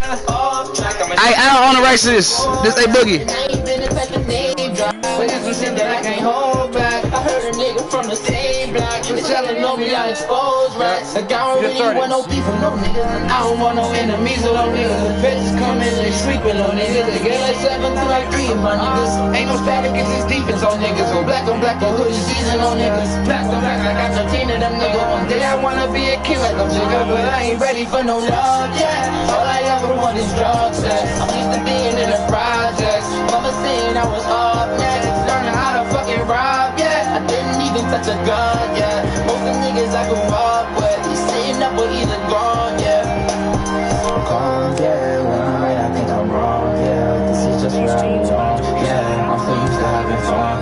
I don't own the rights to this. This ain't Boogie. But it's some shit that I can't hold back. I heard a nigga from the same block. They telling me I expose rats. Like I don't really want no beef with no niggas. I don't want no enemies with no niggas. The bitches come in and sweeping on niggas. They get like 7 to like 3 of my niggas. Ain't no static, it's just defense on niggas. Go black on black, or hoodie season on niggas. Black on black, I got 13 of them niggas. One day I wanna be a king like a nigga, but I ain't ready for no love, yeah. All I ever want is drugs, yeah. I'm used to being in the projects. Mama saying I was up next. Learning how to fucking rob, yeah. I didn't even touch a gun, yeah. Most of the niggas I grew up with, he's sitting up or either gone, yeah. Calm, yeah, when I'm right, I think I'm wrong, yeah. This is just where I belong, yeah. I'm so used to having fun.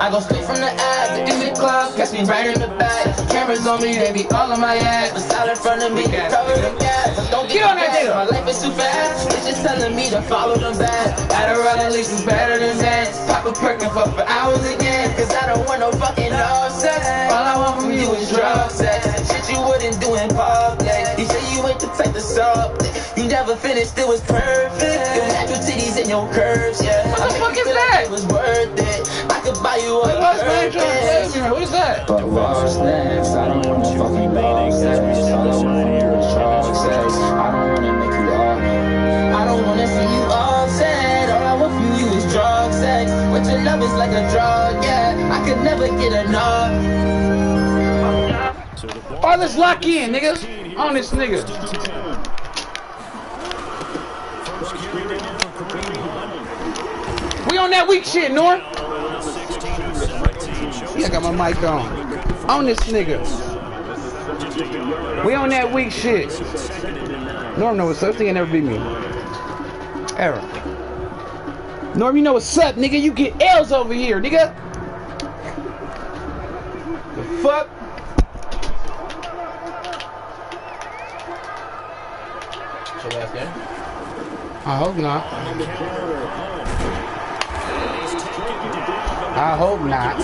I go straight from the ad in the club, catch me right in the back. Cameras on me, they be all on my ass. The side in front of me, cover the gas. Don't get on that nigga. My life is too fast. It's just telling me to follow them back. Adderall at least is better than that. Pop a perk and fuck for hours again. Cause I don't want no fucking love sex. All I want from you is drug sex. Shit you wouldn't do in public. You say you ain't the type to something. You never finished, it was perfect. Your natural titties and your curves, yeah. What the fuck is that? It was worth it. I could buy you a burger. What is that? But what's next? I don't want no fucking love sex. All I want from you is drug sex. I don't wanna make you up. I don't wanna see you upset. All I want from you is drug sex. But your love is like a drug, yeah. I could never get enough. Oh, let's lock in, nigga. On this nigga. We on that weak shit, Norm. Yeah, I got my mic on this nigga. We on that weak shit. Norm know what's up. This nigga never beat me. Ever. Norm, you know what's up, nigga. You get L's over here, nigga. The fuck? Your last game? I hope not. I hope not.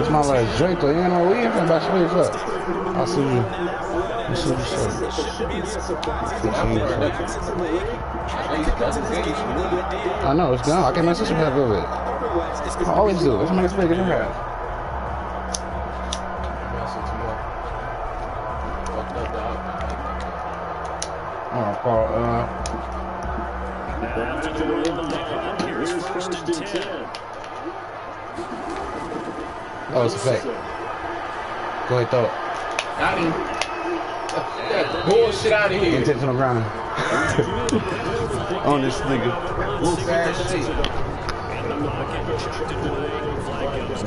It's my last drink though. You know we ain't finna buy space up. I'll see you. I'll see you soon. I know it's gone. I can my sister have a little bit. I always do. That's my expect in her half. Oh, Paul, oh, it's a fake. Go ahead, throw it. I mean, that bullshit out of here. Intentional grounding. On this nigga. Fast shit.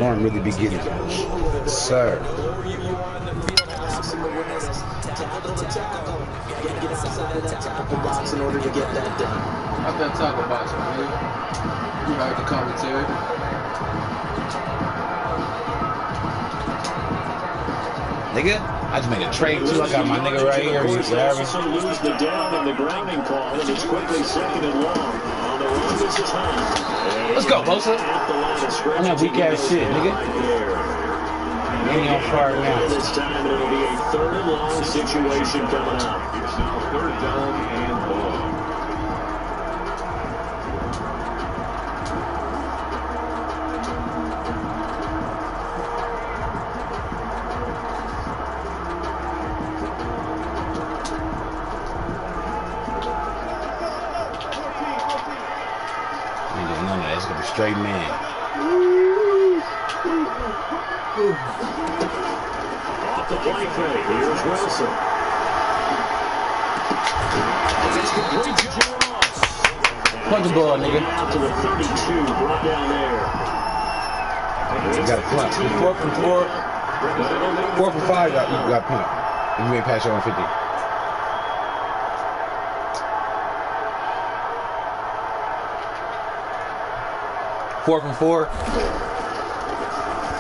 Don't really be getting it. Sir. In order to get that done. I've been talking about you, man. You heard the commentary. Nigga, I just made a trade too. I got my nigga right here. Lose the down and the grounding call, and it's quickly second and long. On the run, this is Hunt. Let's go, Bosa. I'm that weak ass shit, nigga. Ain't on fire now. This time it'll be a third and long situation coming up. Third down and ball. It's gonna be straight man. Off the play fake, here's Wilson. Punch the ball, nigga. Out to the 32, brought down there. You got a punt. 4 from 4. 4 from 5, you got a punt. And you ain't pass your own 50. Four from 4.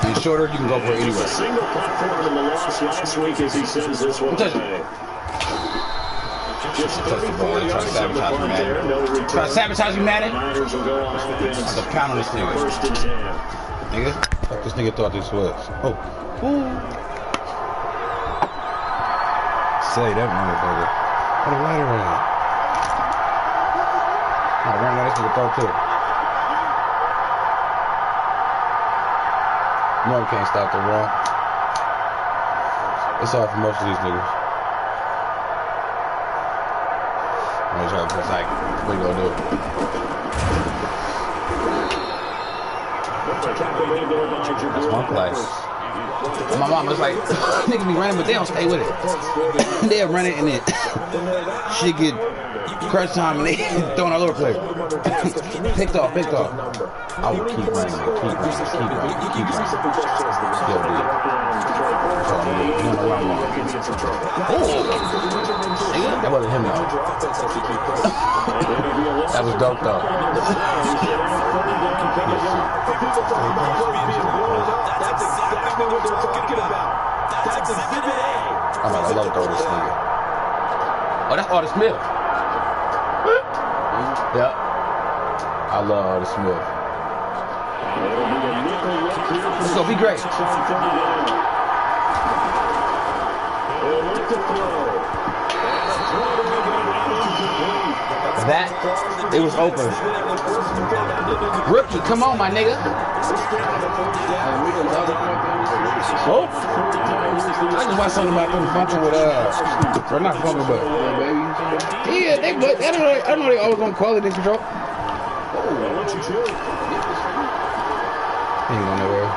And shorter, you can go for it anywhere. Single platform in the loss last week as he sends this one away. Just 34 yards on the punt there. No return. Try to sabotage you, Madden. Niners will go on offense. The pound on this nigga. First and 10. Nigga, fuck this nigga thought this was. Oh. Ooh. say that motherfucker. What a lighter in. I ran that to the throw too. No one can't stop the run. It's hard for most of these niggas. I'm trying to like, what you gonna do? That's one play. My mom was like, niggas be running, but they don't stay with it. They'll run it and then she get crunch time and they throwing all over the place. Picked off. I would keep running. Still do it. That wasn't him though. That was dope though. I'm like, I love throwing this nigga. Oh, that's Artis Smith. Yep. I love Artis Smith. It's gonna be great. That, it was open. Rookie, come on, my nigga. Oh, I just watched something about them function with, or not function, but, yeah, I don't know they always gonna call it in control. Ain't going nowhere.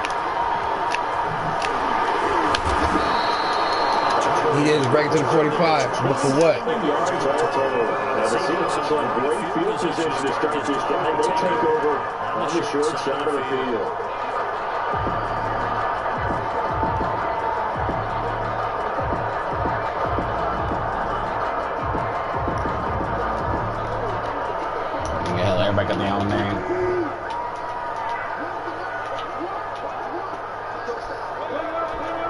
He did his break to the 45, but for what? The Seahawks have great field position to start this drive. They take over on the short side of the field. Yeah, everybody got their own name.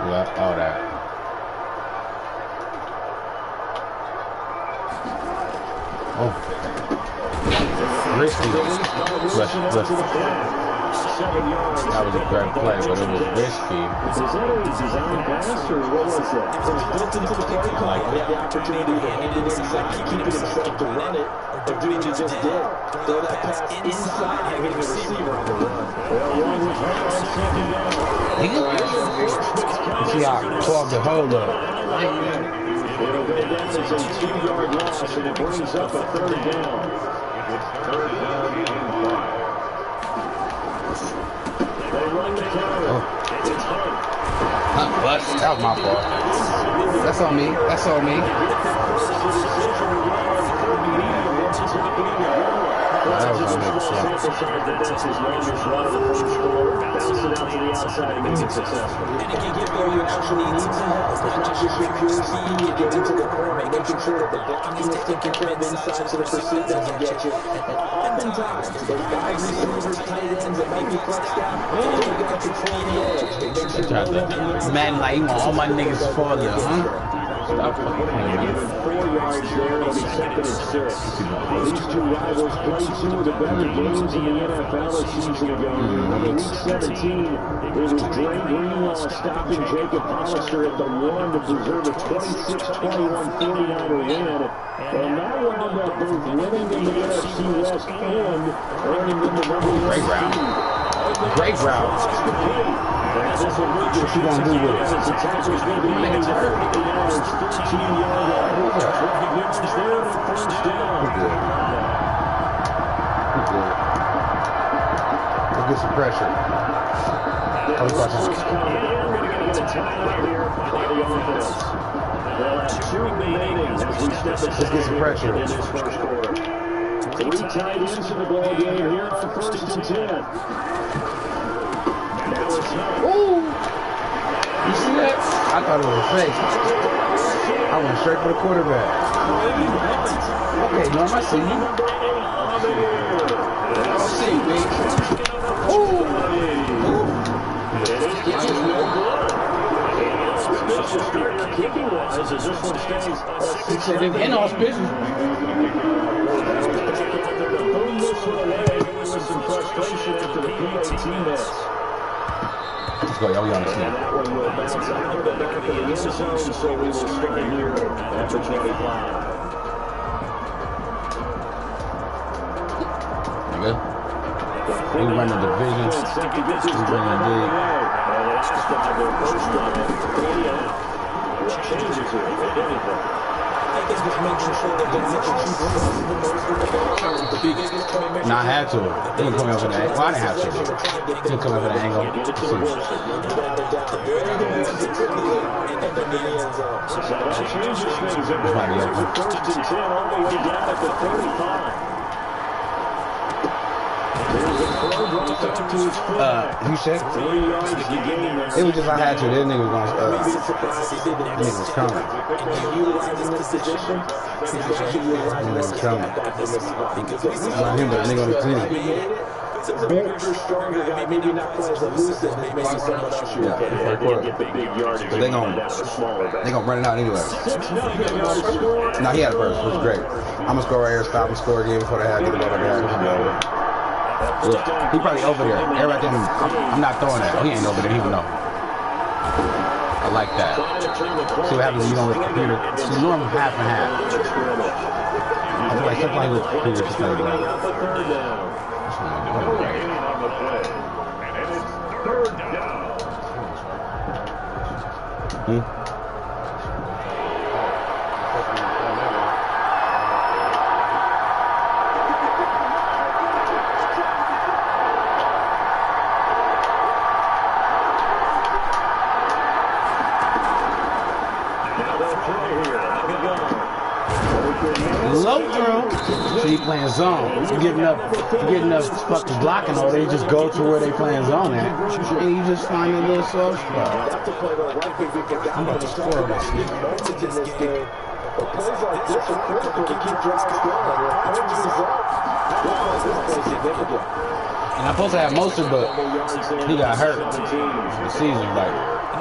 Yeah, all that. Oh. Risky. That was a great play, but it was risky. Is that a design pass or what was that? It was built into the play call. Like the opportunity to hand it inside, keep it himself to run it, or do what you just did. Throw that pass inside, having the receiver on the run. You see how I clogged the hold up. It'll go down as a 2-yard loss, and it brings up a third down. Third down and 5. They run the counter. It's Hunt. But that was my fault. That's on me. That's on me. That was on me. That's his longest run of the first quarter. Bounce it out to the outside and make it successful. And it can get where you actually need some help. It's not just your pure speed. You get into the corner, making sure that the blocking is taken care of inside so the pursuit doesn't get you. And oftentimes, those wide receivers, tight ends that might be flexed out, they got to control the edge. They make sure man, like, you want all my niggas to fall there, huh? Stop fucking playing. 4 yards there, it'll be 2nd and 6. These two rivals played 2 of the better games in the NFL a season ago. In Week 17, it was Dre Greenlaw stopping Jacob Hollister at the 1 to preserve a 26-21 49er win. And that wound up both winning in the NFC West and earning them the number 1 Great round. Great round. What you gonna do with it? We'll get some pressure. Let's get some pressure. 3 tight ends in the ball game here on 1st and 10. Ooh! You see that? I thought it was a fake. I went straight for the quarterback. Okay, Norm, I see you. I see you, baby. Ooh! He said they're inauspicious. Boom this one away with some frustration after the PAT miss. Let's go, y'all. We on the team. That one will bounce out of the back of the end zone, so we will start here after 25. Nigga. We run the division. We run the league. Nah, I had to. He didn't come up with an angle. Well, I didn't have to. He didn't come up with an angle. This might be open. You said? It was just I had to. This nigga was gonna nigga was coming. Nigga was coming. Not him, but the nigga on the team. But they gonna run it out anyway. Nah, he had it first, which is great. I'm gonna score right here, stop and score again before they have to get the ball back there. He probably over there. Everybody thinking I'm not throwing that. He ain't over there. He would know. I like that. See what happens when you don't with the computer. See, normally half and half. I feel like sometimes with the computer, it's like that. Low throw. So you playing zone. You get enough fucking blocking over there. You just go to where they playing zone at, and you just find a little soft spot. I'm about to score this shit. And I'm supposed to have Mostert, but he got hurt. The season, like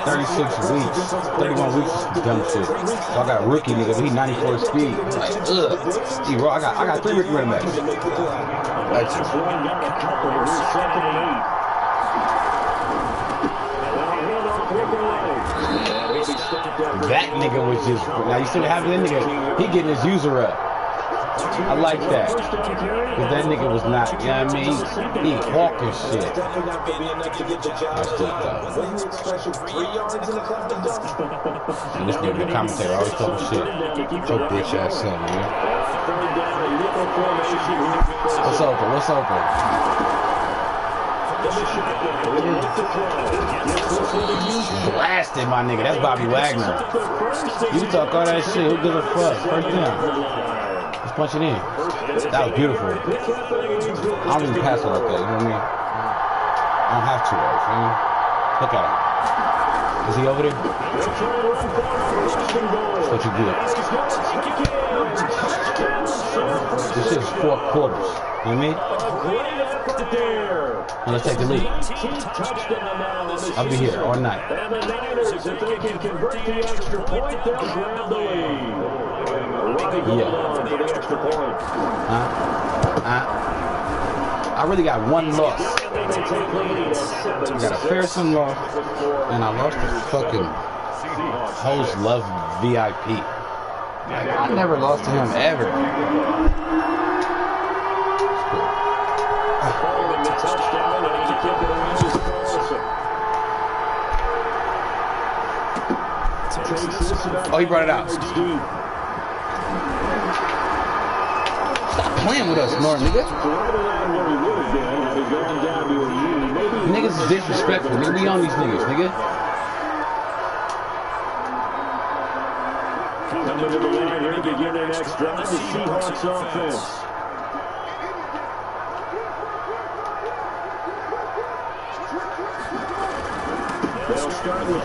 36 weeks, 31 weeks is dumb shit. So I got a rookie nigga, he 94 speed. Like, ugh. I got 3 rookie running backs. That nigga was just, now you see what happened to that nigga? He getting his user up. I like that. Because that nigga was not, you know what I mean? He hawking shit. I still thought. And this nigga, the commentator, always talking shit. Your bitch ass son, man. What's open? What's open? Blasted, my nigga. That's Bobby Wagner. You talk all that shit. Who gives a fuck? First down. Let's punch it in. That was beautiful. I don't even pass it like that, you know what I mean? I don't have to, though, you know? Look at him. Is he over there? That's what you do. This shit's 4 quarters. You know what I mean? And let's take the lead. I'll be here all night. And the Niners, if they can convert the extra point, they'll grab the lead. Yeah. I really got 1 loss. I got a Pearson loss, and I lost the fucking Host Love VIP. I never lost to him ever. Oh, he brought it out. Stop playing with us, Norton, nigga. Niggas is disrespectful. Nigga, we on these niggas, nigga. Coming to the line here to begin their next drive, the Seahawks offense. They'll start with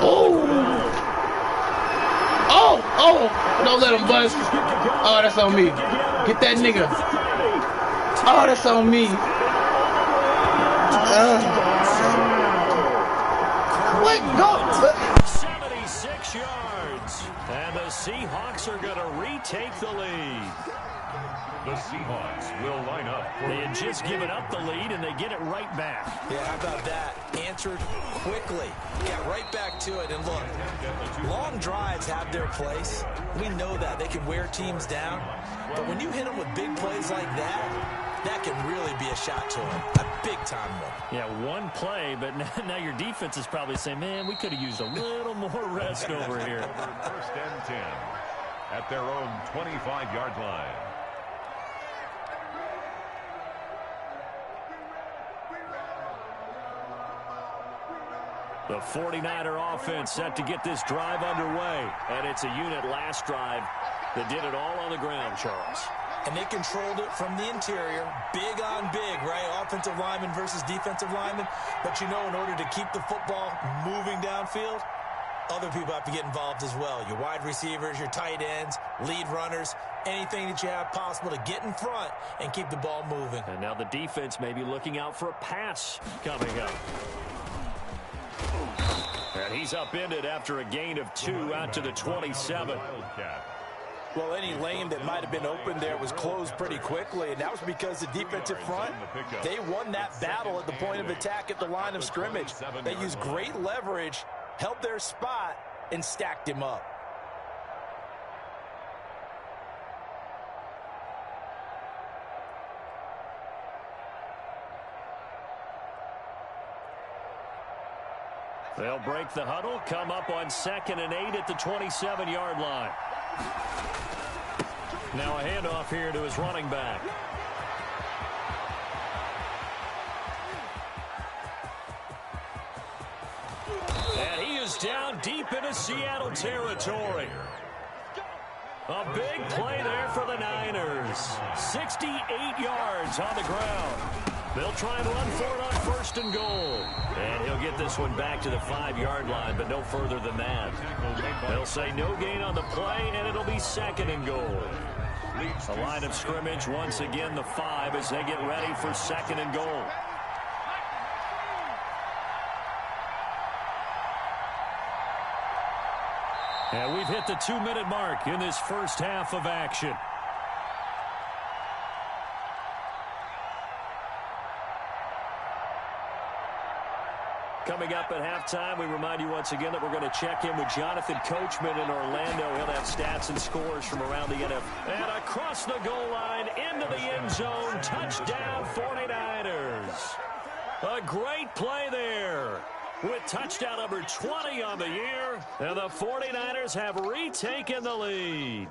Oh, don't let him bust. Oh, that's on me. Get that nigga. Oh, that's on me. What? Go. 76 yards. And the Seahawks are going to retake the lead. The Seahawks will line up. They had just given up the lead, and they get it right back. Yeah, how about that? Answered quickly. Got right back to it. And look, long drives have their place. We know that. They can wear teams down. But when you hit them with big plays like that, that can really be a shot to them. A big-time one. Yeah, one play, but now your defense is probably saying, man, we could have used a little more rest over here. First and 10 at their own 25-yard line. The 49er offense set to get this drive underway. And it's a unit last drive that did it all on the ground, Charles. And they controlled it from the interior. Big on big, right? Offensive lineman versus defensive lineman. But you know, in order to keep the football moving downfield, other people have to get involved as well. Your wide receivers, your tight ends, lead runners, anything that you have possible to get in front and keep the ball moving. And now the defense may be looking out for a pass coming up. And he's upended after a gain of 2 out to the 27. Well, any lane that might have been open there was closed pretty quickly, and that was because the defensive front, they won that battle at the point of attack at the line of scrimmage. They used great leverage, held their spot, and stacked him up. They'll break the huddle, come up on 2nd and 8 at the 27-yard line. Now a handoff here to his running back. And he is down deep into Seattle territory. A big play there for the Niners. 68 yards on the ground. They'll try and run for it on 1st and goal. And he'll get this one back to the 5-yard line, but no further than that. They'll say no gain on the play, and it'll be 2nd and goal. The line of scrimmage, once again, the 5 as they get ready for 2nd and goal. And we've hit the 2-minute mark in this first half of action. Coming up at halftime, we remind you once again that we're going to check in with Jonathan Coachman in Orlando. He'll have stats and scores from around the NFL. And across the goal line, into the end zone, touchdown 49ers. A great play there with touchdown number 20 on the year. And the 49ers have retaken the lead.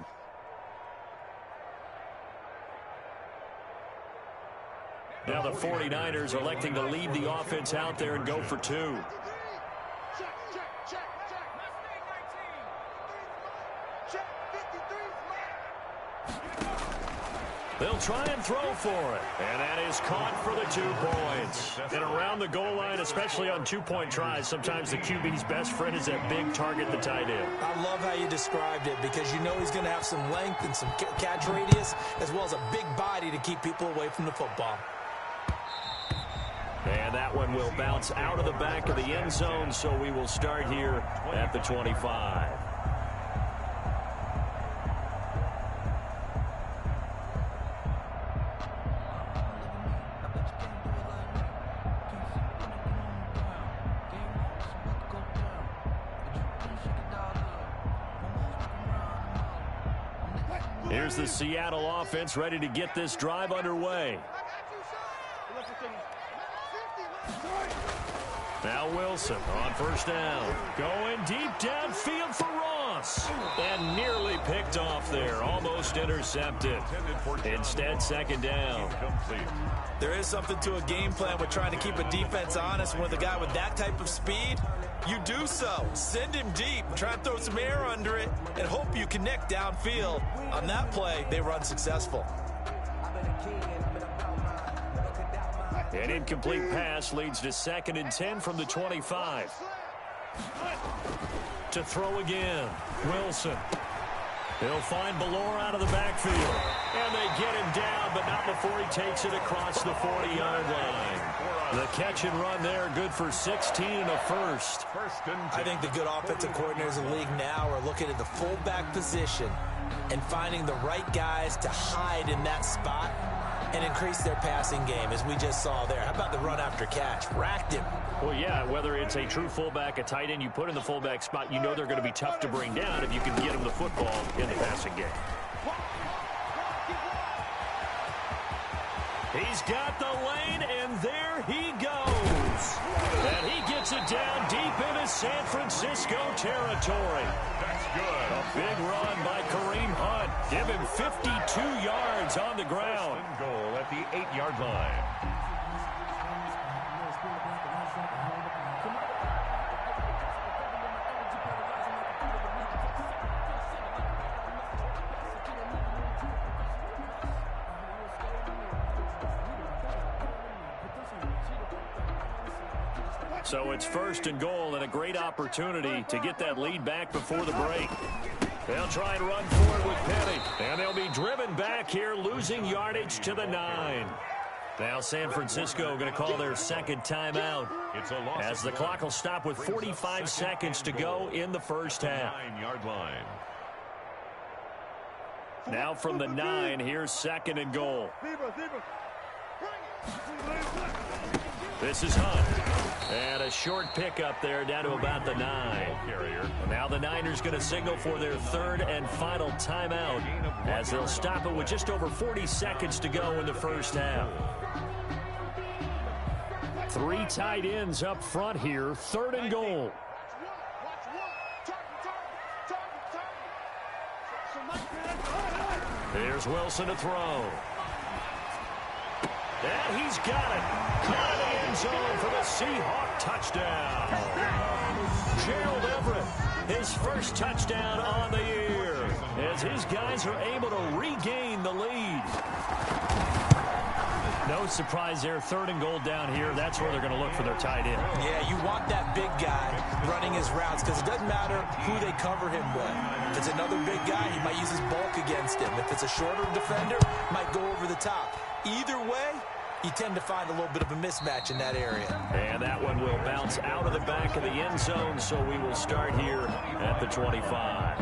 Now the 49ers electing to leave the offense out there and go for 2. They'll try and throw for it. And that is caught for the 2 points. And around the goal line, especially on 2-point tries, sometimes the QB's best friend is that big target, the tight end. I love how you described it because you know he's going to have some length and some catch radius as well as a big body to keep people away from the football. And that one will bounce out of the back of the end zone, so we will start here at the 25. Here's the Seattle offense ready to get this drive underway. Now Wilson on 1st down. Going deep downfield for Ross. And nearly picked off there. Almost intercepted. Instead, 2nd down. There is something to a game plan with trying to keep a defense honest. With a guy with that type of speed, you do so. Send him deep. Try and throw some air under it and hope you connect downfield. On that play, they run successful. An incomplete pass leads to 2nd and 10 from the 25. To throw again, Wilson. He'll find Ballore out of the backfield. And they get him down, but not before he takes it across the 40-yard line. The catch and run there, good for 16 and a first. I think the good offensive coordinators in the league now are looking at the fullback position and finding the right guys to hide in that spot and increase their passing game, as we just saw there. How about the run after catch? Racked him. Well, yeah, whether it's a true fullback, a tight end you put in the fullback spot, you know they're going to be tough to bring down if you can get them the football in the passing game. He's got the lane, and there he goes. And he gets it down deep into San Francisco territory. That's good. A big run by Kareem Hunt. Give him 52 yards on the ground. First and goal at the 8-yard line. So it's first and goal, and a great opportunity to get that lead back before the break. They'll try and run forward with Penny, and they'll be driven back here, losing yardage to the 9. Now San Francisco going to call their second timeout as the clock will stop with 45 seconds to go in the first half. 9-yard line. Now from the 9, here's second and goal. This is Hunt. And a short pickup there down to about the 9. And now the Niners going to signal for their third and final timeout as they'll stop it with just over 40 seconds to go in the first half. 3 tight ends up front here, third and goal. Here's Wilson to throw. And he's got it. Caught in the end zone for the Seahawk touchdown. Gerald Everett, his first touchdown on the year, as his guys are able to regain the lead. No surprise there, third and goal down here. That's where they're going to look for their tight end. Yeah, you want that big guy running his routes because it doesn't matter who they cover him with. If it's another big guy, he might use his bulk against him. If it's a shorter defender, might go over the top. Either way, you tend to find a little bit of a mismatch in that area. And that one will bounce out of the back of the end zone, so we will start here at the 25.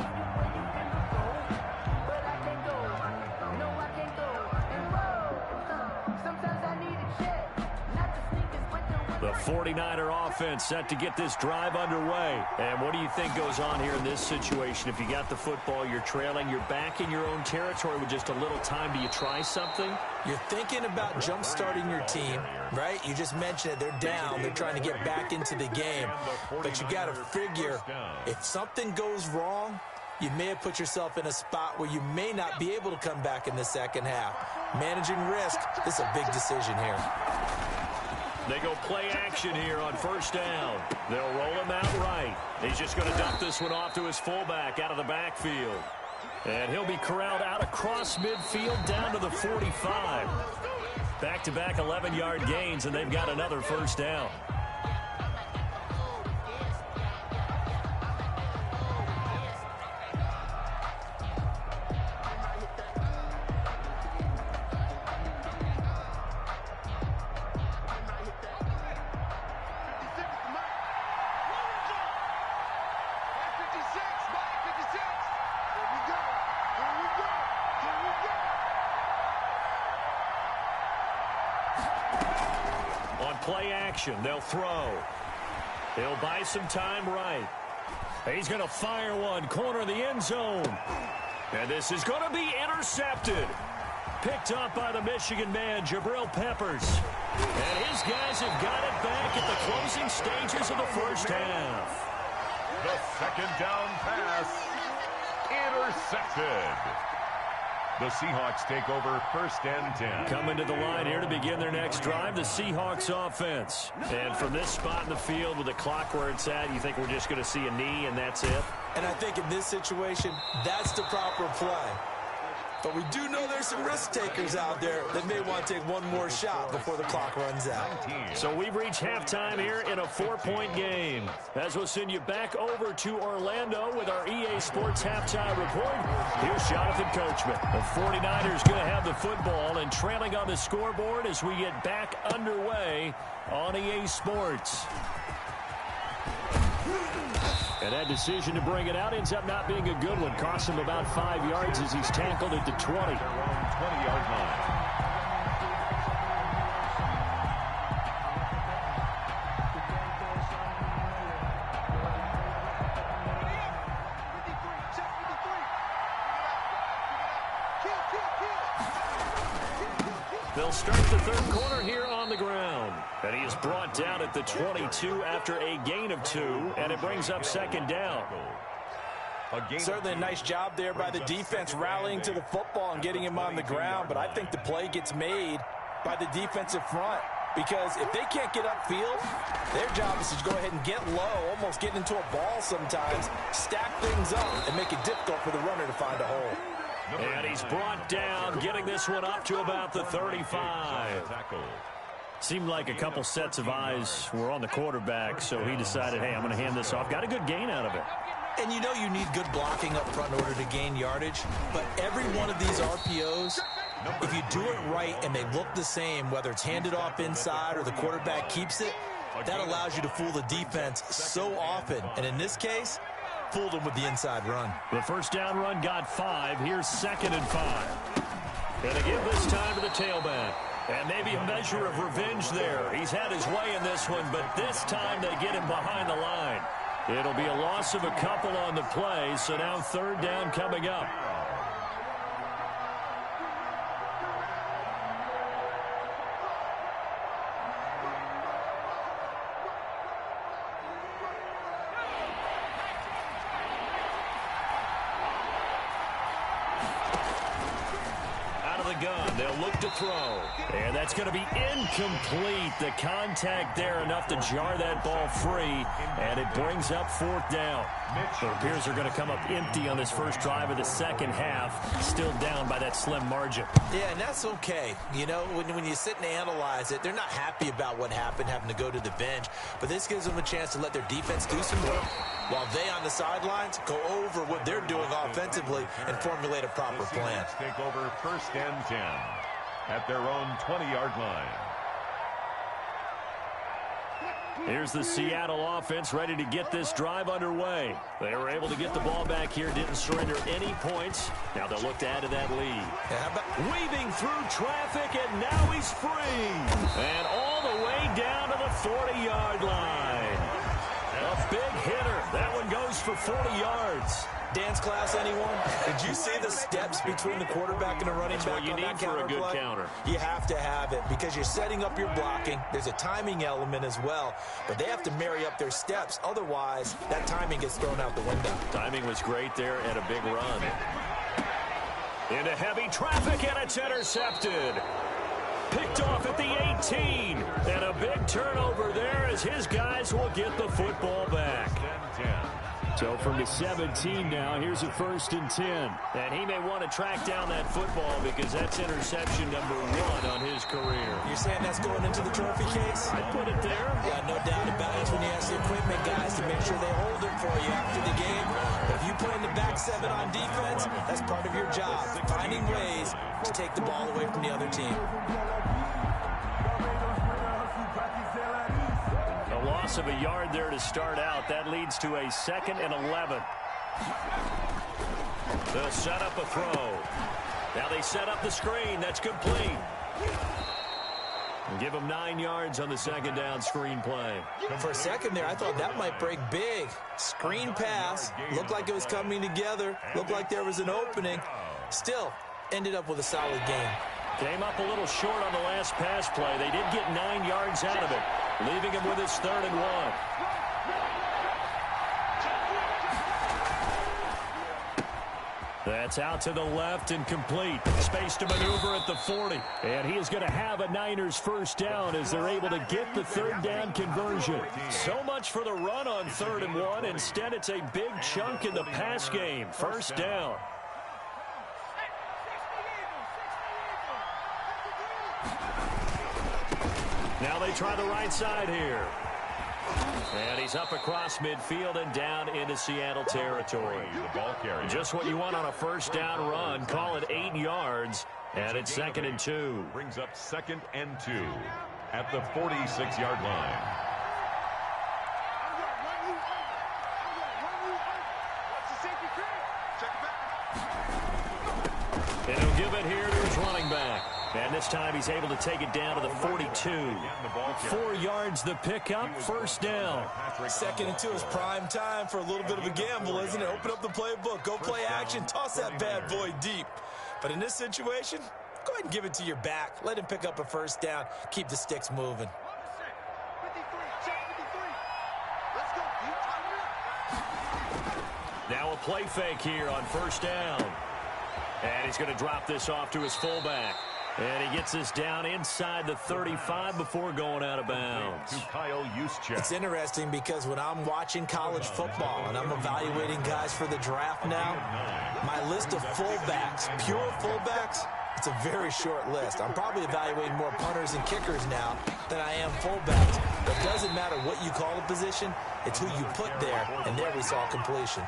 The 49er offense set to get this drive underway. And what do you think goes on here in this situation? If you got the football, you're trailing, you're back in your own territory with just a little time. Do you try something? You're thinking about jump-starting your team, right? You just mentioned it. They're down. They're trying to get back into the game. But you got to figure, if something goes wrong, you may have put yourself in a spot where you may not be able to come back in the second half. Managing risk, this is a big decision here. They go play action here on first down. They'll roll him out right. He's just going to dump this one off to his fullback out of the backfield. And he'll be corralled out across midfield down to the 45. Back-to-back 11-yard gains, and they've got another first down. Play action. They'll throw. He'll buy some time right. He's going to fire one. Corner of the end zone. And this is going to be intercepted. Picked up by the Michigan man, Jabril Peppers. And his guys have got it back at the closing stages of the first half. The second down pass. Intercepted. The Seahawks take over first and 10. Coming to the line here to begin their next drive, the Seahawks offense. And from this spot in the field with the clock where it's at, you think we're just going to see a knee and that's it? And I think in this situation, that's the proper play. But we do know there's some risk takers out there that may want to take one more shot before the clock runs out. So we've reached halftime here in a 4-point game. As we'll send you back over to Orlando with our EA Sports halftime report. Here's Jonathan Coachman. The 49ers going to have the football and trailing on the scoreboard as we get back underway on EA Sports. And that decision to bring it out ends up not being a good one. Costs him about 5 yards as he's tackled at the 20. 20-yard line. They'll start the third quarter here on the ground. And he is brought down at the 22 after a gain of 2, and it brings up second down. Certainly a nice job there by the defense rallying to the football and getting him on the ground, but I think the play gets made by the defensive front because if they can't get upfield, their job is to go ahead and get low, almost get into a ball sometimes, stack things up, and make it difficult for the runner to find a hole. And he's brought down, getting this one up to about the 35. Seemed like a couple sets of eyes were on the quarterback, so he decided, hey, I'm going to hand this off. Got a good gain out of it. And you know you need good blocking up front in order to gain yardage, but every one of these RPOs, if you do it right and they look the same, whether it's handed off inside or the quarterback keeps it, that allows you to fool the defense so often. And in this case, fooled him with the inside run. The first down run got 5. Here's 2nd and 5. Going to give this time to the tailback. And maybe a measure of revenge there. He's had his way in this one, but this time they get him behind the line. It'll be a loss of a couple on the play, so now 3rd down coming up. Gun. They'll look to throw. And that's going to be incomplete. The contact there enough to jar that ball free. And it brings up 4th down. It appears they're going to come up empty on this first drive of the second half. Still down by that slim margin. Yeah, and that's okay. You know, when you sit and analyze it, they're not happy about what happened, having to go to the bench. But this gives them a chance to let their defense do some work while they on the sidelines go over what they're doing offensively and formulate a proper plan. Take over 1st and 10 at their own 20-yard line. Here's the Seattle offense ready to get this drive underway. They were able to get the ball back here, didn't surrender any points. Now they'll look to add to that lead. Weaving through traffic, and now he's free. And all the way down to the 40-yard line. A big hitter. That one goes for 40 yards. Dance class, anyone? Did you see the steps between the quarterback and the running back? That's what you need for a good counter. You have to have it because you're setting up your blocking. There's a timing element as well, but they have to marry up their steps. Otherwise, that timing gets thrown out the window. Timing was great there and a big run. Into heavy traffic, and it's intercepted. Picked off at the 18. And a big turnover there as his guys will get the football back. 10-10. So from the 17 now, here's a 1st and 10. And he may want to track down that football because that's interception number 1 on his career. You're saying that's going into the trophy case? I put it there. Yeah, no doubt about it. It's when you ask the equipment guys to make sure they hold it for you after the game. But if you play in the back 7 on defense, that's part of your job, finding ways to take the ball away from the other team. Loss of a yard there to start out. That leads to a 2nd and 11. They'll set up a throw. Now they set up the screen. That's complete. And give them 9 yards on the 2nd down screen play. For a second there, I thought that might break big. Screen pass. Looked like it was coming together. Looked like there was an opening. Still, ended up with a solid game. Came up a little short on the last pass play. They did get 9 yards out of it, leaving him with his 3rd and 1. That's out to the left and complete. Space to maneuver at the 40. And he is going to have a Niners 1st down as they're able to get the 3rd down conversion. So much for the run on 3rd and 1. Instead, it's a big chunk in the pass game. 1st down. Now they try the right side here. And he's up across midfield and down into Seattle territory. The ball carrier. Just what you want on a 1st down run. Call it 8 yards. And it's 2nd and 2. Brings up 2nd and 2 at the 46-yard line. And he'll give it here to his running back. And this time he's able to take it down to the 42. 4 yards the pickup, first down. 2nd and 2 is prime time for a little bit of a gamble, isn't it? Open up the playbook, go play action, toss that bad boy deep. But in this situation, go ahead and give it to your back. Let him pick up a first down. Keep the sticks moving. Now a play fake here on first down. And he's going to drop this off to his fullback. And he gets this down inside the 35 before going out of bounds. It's interesting because when I'm watching college football and I'm evaluating guys for the draft now, my list of fullbacks, pure fullbacks, it's a very short list. I'm probably evaluating more punters and kickers now than I am fullbacks. But it doesn't matter what you call a position, it's who you put there, and there we saw completion.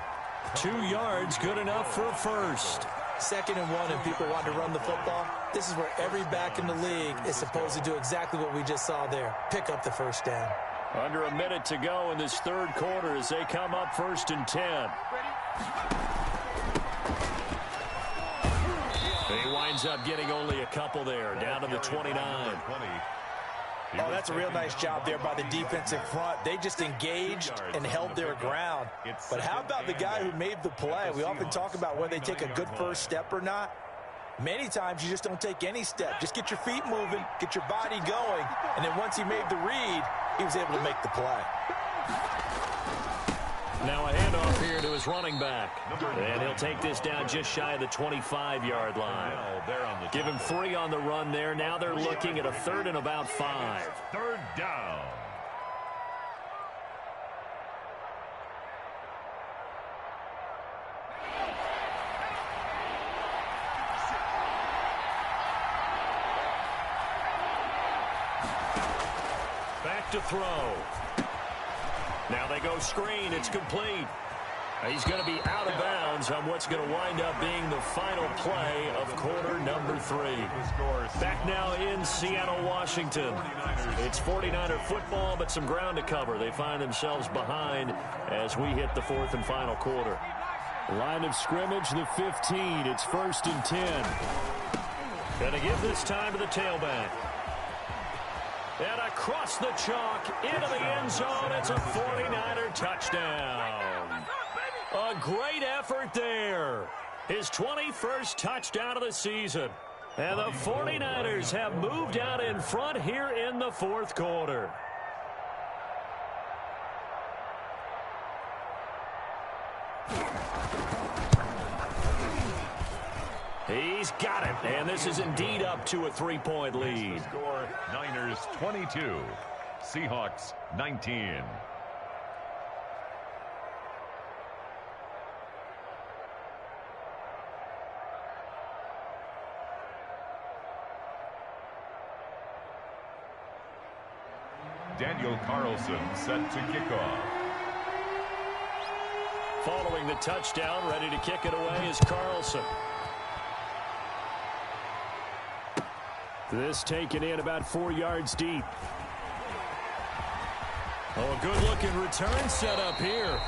2 yards, good enough for a first. 2nd and 1 and people want to run the football. This is where every back in the league is supposed to do exactly what we just saw there. Pick up the first down. Under a minute to go in this 3rd quarter as they come up 1st and 10. He winds up getting only a couple there, down to the 29. Oh, that's a real nice job there by the defensive front. They just engaged and held their ground. But how about the guy who made the play? We often talk about whether they take a good first step or not. Many times you just don't take any step. Just get your feet moving, get your body going, and then once he made the read, he was able to make the play. Now a handoff here to his running back. And he'll take this down just shy of the 25-yard line. Give him 3 on the run there. Now they're looking at a 3rd and about 5. 3rd down. Back to throw. Now they go screen. It's complete. He's going to be out of bounds on what's going to wind up being the final play of quarter number 3. Back now in Seattle, Washington. It's 49er football, but some ground to cover. They find themselves behind as we hit the 4th and final quarter. Line of scrimmage, the 15. It's 1st and 10. Going to give this time to the tailback. And across the chalk, into the end zone, it's a 49er touchdown. A great effort there. His 21st touchdown of the season. And the 49ers have moved out in front here in the 4th quarter. He's got it, and this is indeed up to a 3-point lead. Score, Niners 22, Seahawks 19. Daniel Carlson set to kick off. Following the touchdown, ready to kick it away is Carlson. This taken in about 4 yards deep. Oh, a good-looking return set up here.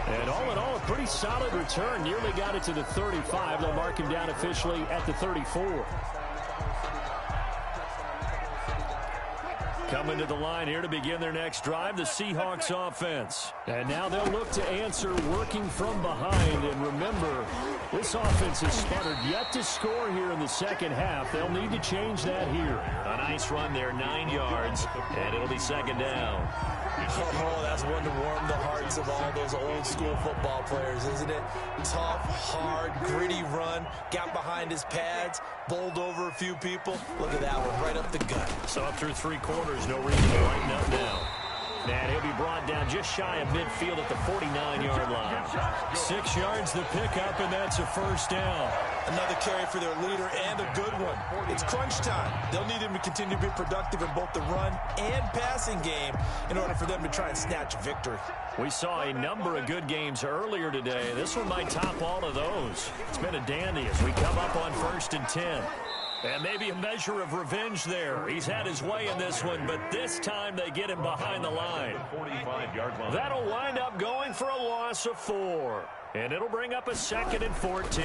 And all in all, a pretty solid return. Nearly got it to the 35. They'll mark him down officially at the 34. Coming to the line here to begin their next drive, the Seahawks offense. And now they'll look to answer working from behind. And remember, this offense has sputtered yet to score here in the second half. They'll need to change that here. A nice run there, 9 yards, and it'll be 2nd down. Oh, that's one to warm the hearts of all those old-school football players, isn't it? Tough, hard, gritty run. Got behind his pads, bowled over a few people. Look at that one, right up the gut. So up through 3 quarters, no reason to lighten up now. And he'll be brought down just shy of midfield at the 49-yard line. 6 yards the pickup, and that's a 1st down. Another carry for their leader, and a good one. It's crunch time. They'll need him to continue to be productive in both the run and passing game in order for them to try and snatch a victory. We saw a number of good games earlier today. This one might top all of those. It's been a dandy as we come up on 1st and 10. And maybe a measure of revenge there. He's had his way in this one, but this time they get him behind the line. That'll wind up going for a loss of 4. And it'll bring up a 2nd and 14.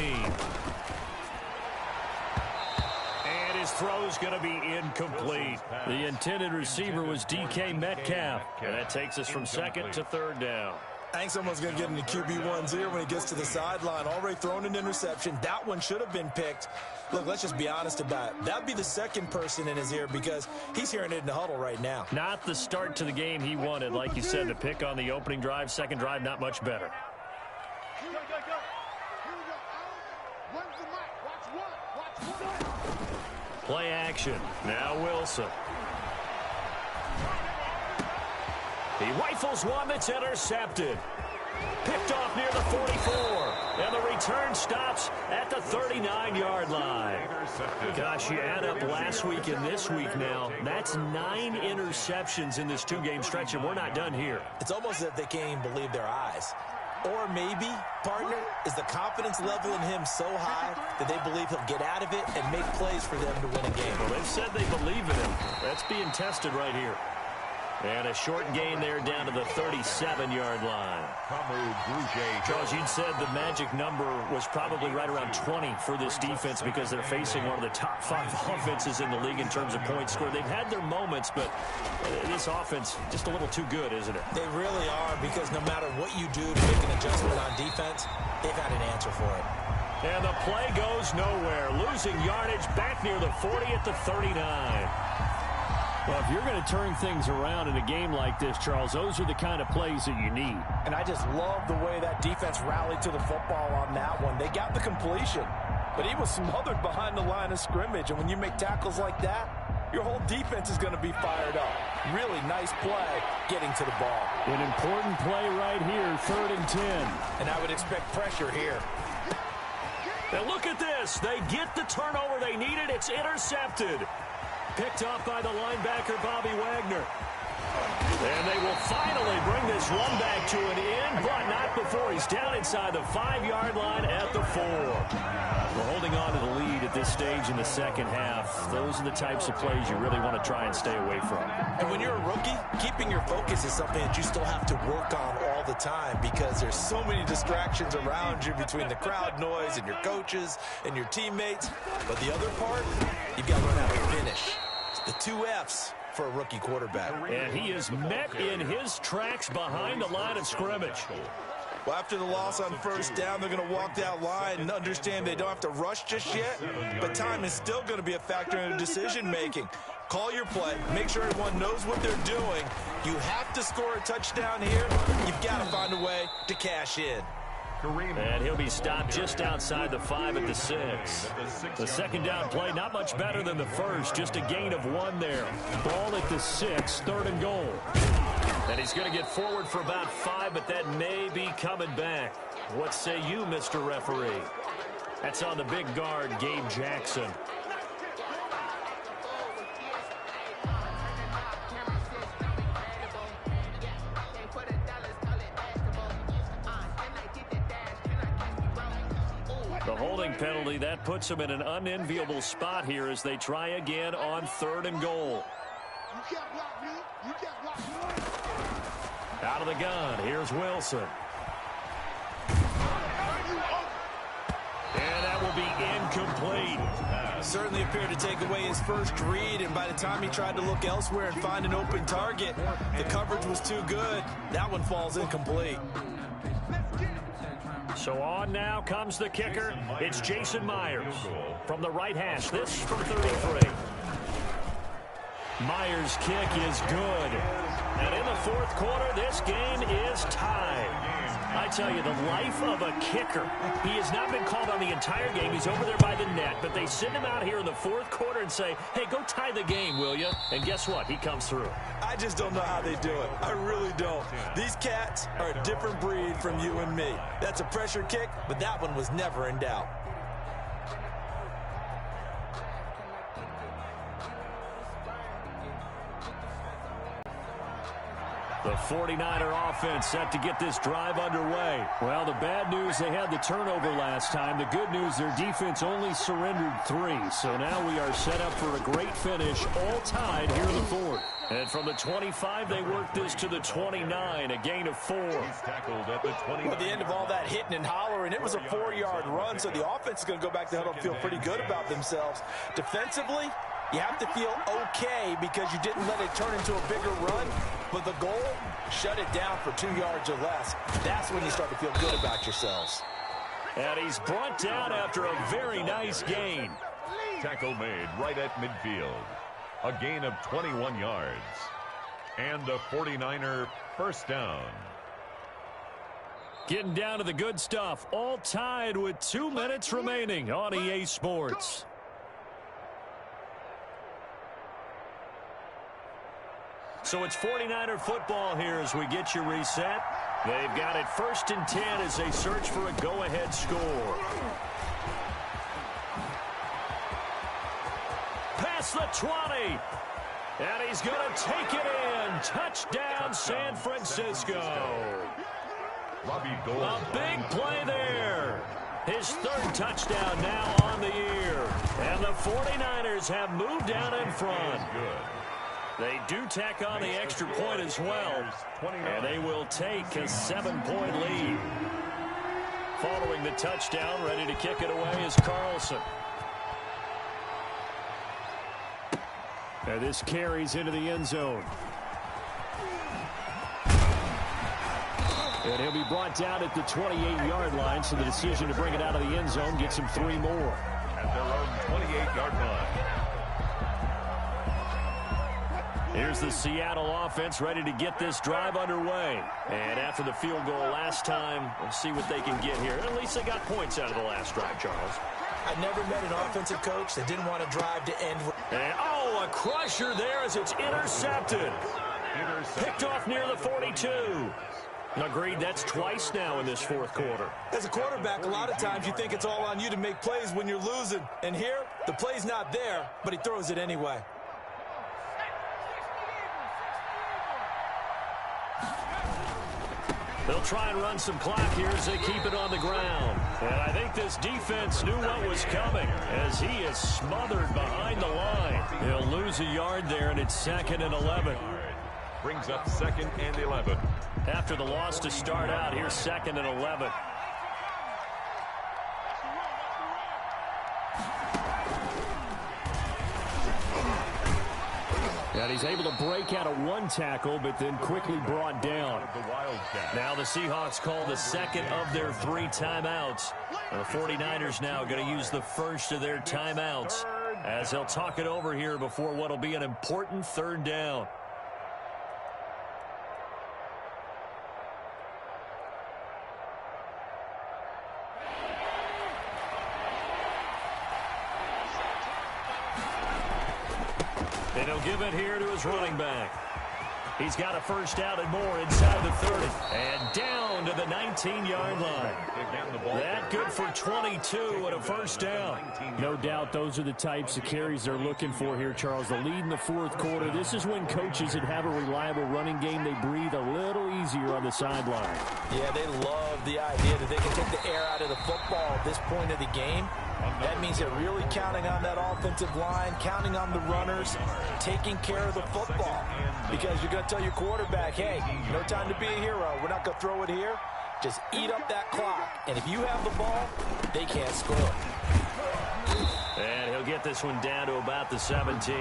And his throw's going to be incomplete. The intended receiver was DK Metcalf. And that takes us from 2nd to 3rd down. I think someone's going to get into QB1's ear when he gets to the sideline. Already thrown an interception. That one should have been picked. Look, let's just be honest about it. That'd be the 2nd person in his ear because he's hearing it in the huddle right now. Not the start to the game he wanted. Like you said, the pick on the opening drive, 2nd drive, not much better. Play action. Now Wilson. He rifles one that's intercepted. Picked off near the 44. And the return stops at the 39-yard line. Gosh, you add up last week and this week now. That's 9 interceptions in this 2-game stretch, and we're not done here. It's almost as if they can't even believe their eyes. Or maybe, partner, is the confidence level in him so high that they believe he'll get out of it and make plays for them to win a game. Well, they've said they believe in him. That's being tested right here. And a short gain there down to the 37-yard line. Charles, you'd said the magic number was probably right around 20 for this defense because they're facing one of the top 5 offenses in the league in terms of points scored. They've had their moments, but this offense just a little too good, isn't it? They really are, because no matter what you do to make an adjustment on defense, they've had an answer for it. And the play goes nowhere. Losing yardage back near the 40 at the 39. Well, if you're going to turn things around in a game like this, Charles, those are the kind of plays that you need. And I just love the way that defense rallied to the football on that one. They got the completion, but he was smothered behind the line of scrimmage. And when you make tackles like that, your whole defense is going to be fired up. Really nice play getting to the ball. An important play right here, 3rd and 10. And I would expect pressure here. Now look at this. They get the turnover they needed. It's intercepted. Picked off by the linebacker, Bobby Wagner. And they will finally bring this run back to an end, but not before he's down inside the 5-yard line at the 4. We're holding on to the lead at this stage in the 2nd half. Those are the types of plays you really want to try and stay away from. And when you're a rookie, keeping your focus is something that you still have to work on all the time because there's so many distractions around you between the crowd noise and your coaches and your teammates. But the other part, you've got to learn how to finish. It's the 2 F's for a rookie quarterback. And he is met in his tracks behind the line of scrimmage. Well, after the loss on 1st down, they're going to walk that line and understand they don't have to rush just yet, but time is still going to be a factor in their decision-making. Call your play. Make sure everyone knows what they're doing. You have to score a touchdown here. You've got to find a way to cash in. And he'll be stopped just outside the 5 at the 6. The 2nd down play, not much better than the first. Just a gain of 1 there. Ball at the 6, 3rd and goal. And he's going to get forward for about 5, but that may be coming back. What say you, Mr. Referee? That's on the big guard, Gabe Jackson. The holding penalty, that puts them in an unenviable spot here as they try again on 3rd and goal. Out of the gun, here's Wilson. And that will be incomplete. Certainly appeared to take away his first read, and by the time he tried to look elsewhere and find an open target, the coverage was too good. That one falls incomplete. So on now comes the kicker. It's Jason Myers from the right hash. This from 33. Myers' kick is good. And in the 4th quarter, this game is tied. I tell you, the life of a kicker. He has not been called on the entire game. He's over there by the net, but they send him out here in the 4th quarter and say, hey, go tie the game, will you? And guess what? He comes through. I just don't know how they do it. I really don't. These cats are a different breed from you and me. That's a pressure kick, but that one was never in doubt. The 49er offense set to get this drive underway. Well, the bad news, they had the turnover last time. The good news, their defense only surrendered 3. So now we are set up for a great finish, all tied here in the fourth. And from the 25, they work this to the 29, a gain of 4. He's tackled at the 29. At the end of all that hitting and hollering, it was a 4-yard run, so the offense is going to go back to huddle and feel pretty good about themselves. Defensively, you have to feel okay because you didn't let it turn into a bigger run, but the goal, shut it down for 2 yards or less. That's when you start to feel good about yourselves. And he's brought down after a very nice gain. Tackle made right at midfield. A gain of 21 yards. And a 49er first down. Getting down to the good stuff. All tied with 2 minutes remaining on EA Sports. So it's 49er football here as we get you reset. They've got it 1st and 10 as they search for a go-ahead score. Past the 20. And he's going to take it in. Touchdown, San Francisco. A big play there. His 3rd touchdown now on the year. And the 49ers have moved down in front. They do tack on the extra point as well. And they will take a 7-point lead. Following the touchdown, ready to kick it away is Carlson. And this carries into the end zone. And he'll be brought down at the 28-yard line, so the decision to bring it out of the end zone gets him 3 more. At their own 28-yard line. Here's the Seattle offense ready to get this drive underway. And after the field goal last time, we'll see what they can get here. At least they got points out of the last drive, Charles. I never met an offensive coach that didn't want to drive to end with. And, oh, a crusher there as it's intercepted. Picked off near the 42. Agreed, that's twice now in this 4th quarter. As a quarterback, a lot of times you think it's all on you to make plays when you're losing. And here, the play's not there, but he throws it anyway. They'll try and run some clock here as they keep it on the ground. And I think this defense knew what was coming as he is smothered behind the line. He'll lose a yard there, and it's 2nd and 11. Brings up 2nd and 11. After the loss to start out, here's 2nd and 11. And he's able to break out of 1 tackle, but then quickly brought down. Now the Seahawks call the 2nd of their 3 timeouts. The 49ers now going to use the 1st of their timeouts as they'll talk it over here before what will be an important 3rd down. And he'll give it here to his running back. He's got a first down and more inside the 30. And down to the 19-yard line. That good for 22 and a first down. No doubt those are the types of carries they're looking for here, Charles. The lead in the 4th quarter. This is when coaches that have a reliable running game, they breathe a little easier on the sideline. Yeah, they love the idea that they can take the air out of the football at this point of the game. That means they're really counting on that offensive line, counting on the runners, taking care of the football. Because you're going to tell your quarterback, hey, no time to be a hero. We're not going to throw it here. Just eat up that clock. And if you have the ball, they can't score. And he'll get this one down to about the 17.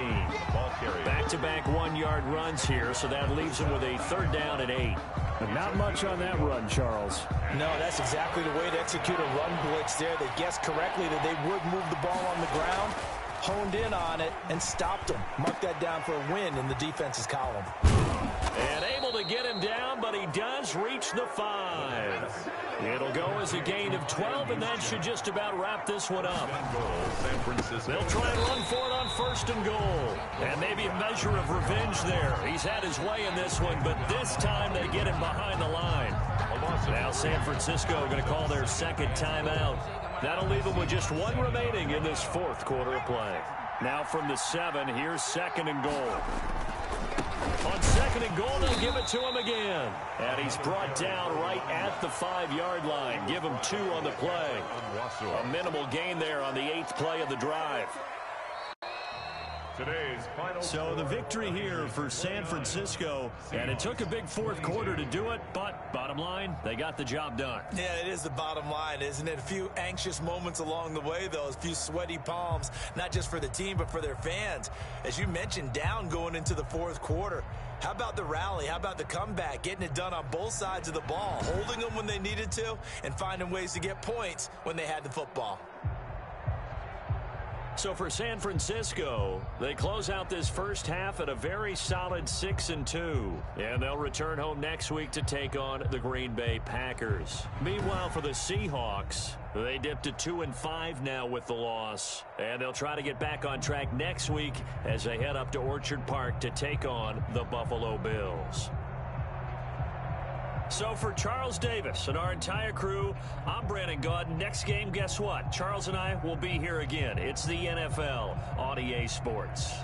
Back-to-back 1-yard runs here, so that leaves him with a 3rd down and 8. But not much on that run, Charles. No, that's exactly the way to execute a run blitz there. They guessed correctly that they would move the ball on the ground, honed in on it, and stopped them. Mark that down for a win in the defense's column. And able to get him down, but he does reach the 5. It'll go as a gain of 12, and that should just about wrap this one up. They'll try and run for it on 1st and goal. And maybe a measure of revenge there. He's had his way in this one, but this time they get him behind the line. Now San Francisco going to call their 2nd timeout. That'll leave them with just 1 remaining in this 4th quarter of play. Now from the 7, here's 2nd and goal. On 2nd and goal, they give it to him again. And he's brought down right at the 5-yard line. Give him 2 on the play. A minimal gain there on the 8th play of the drive. So the victory here for San Francisco, and it took a big 4th quarter to do it, but bottom line, they got the job done. Yeah, it is the bottom line, isn't it? A few anxious moments along the way, though, a few sweaty palms, not just for the team, but for their fans. As you mentioned, down going into the 4th quarter. How about the rally? How about the comeback? Getting it done on both sides of the ball, holding them when they needed to, and finding ways to get points when they had the football. So for San Francisco, they close out this first half at a very solid 6-2. And they'll return home next week to take on the Green Bay Packers. Meanwhile, for the Seahawks, they dipped to 2-5 now with the loss. And they'll try to get back on track next week as they head up to Orchard Park to take on the Buffalo Bills. So for Charles Davis and our entire crew, I'm Brandon Gaudin. Next game, guess what? Charles and I will be here again. It's the NFL on EA Sports.